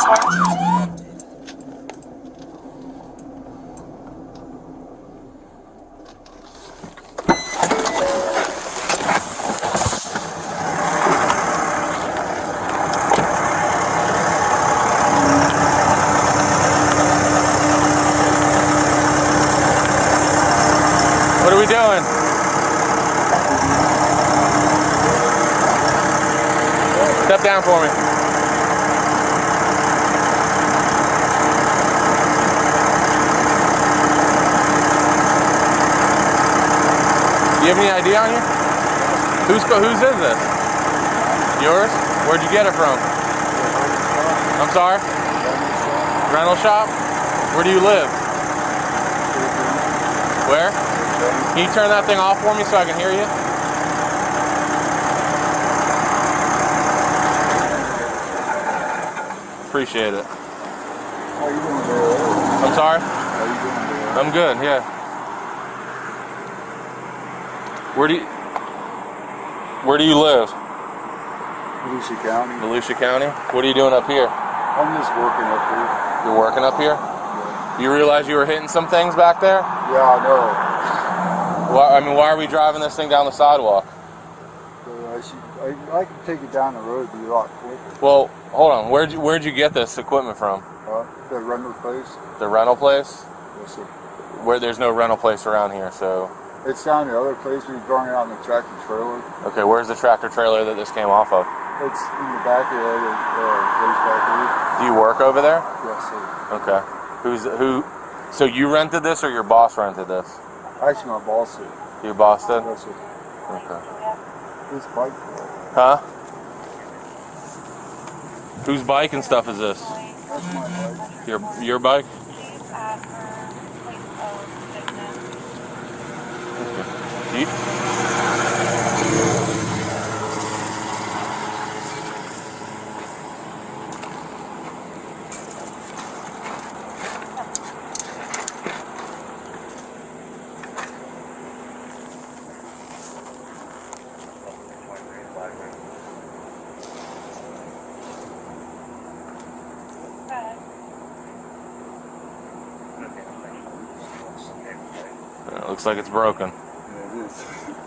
What are we doing? Step down for me. Do you have any ID on you? Whose is this? Yours? Where'd you get it from? I'm sorry? Rental shop? Where do you live? Where? Can you turn that thing off for me so I can hear you? Appreciate it. How you doing there? I'm sorry? How you doing there? I'm good, yeah. Where do you live? Volusia County. Volusia County? What are you doing up here? I'm just working up here. You're working up here? Yeah. You realize you were hitting some things back there? Yeah, I know. Why are we driving this thing down the sidewalk? I can take it down the road, it'd be a lot quicker. Well, hold on. Where'd you get this equipment from? The rental place. The rental place? Yes, sir. Where there's no rental place around here, so. It's down the other place. We brought it out in the tractor trailer. Okay, where's the tractor trailer that this came off of? It's in the back of the place back there. Do you work over there? Yes, sir. Okay. So you rented this or your boss rented this? Actually, my boss did. Your boss did? Yes, sir. Okay. This bike. Huh? Whose bike and stuff is this? That's my bike. Your bike? You? Looks like it's broken. Yeah, it is.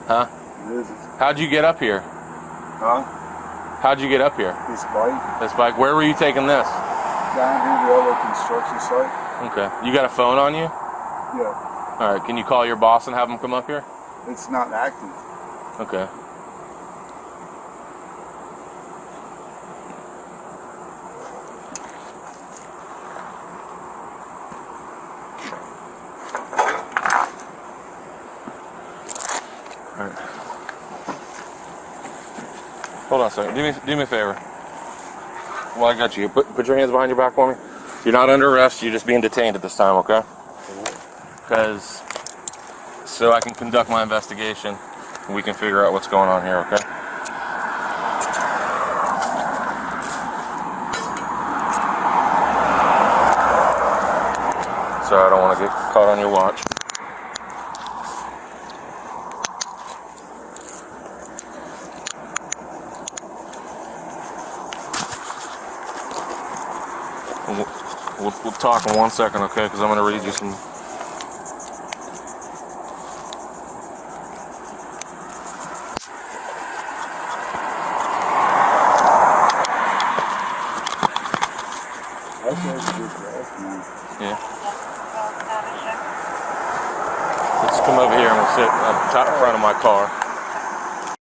Huh? It is. How'd you get up here? Huh? How'd you get up here? This bike. This bike. Where were you taking this? Down here, the other construction site. Okay. You got a phone on you? Yeah. All right. Can you call your boss and have him come up here? It's not active. Okay. All right. Hold on a second. Do me a favor. Well, I got you. Put your hands behind your back for me. You're not under arrest. You're just being detained at this time, okay? Because so I can conduct my investigation and we can figure out what's going on here, okay? So I don't want to get caught on your watch. We'll talk in 1 second, okay? Because I'm going to read you some. Yeah. Let's come over here and we'll sit up top front of my car.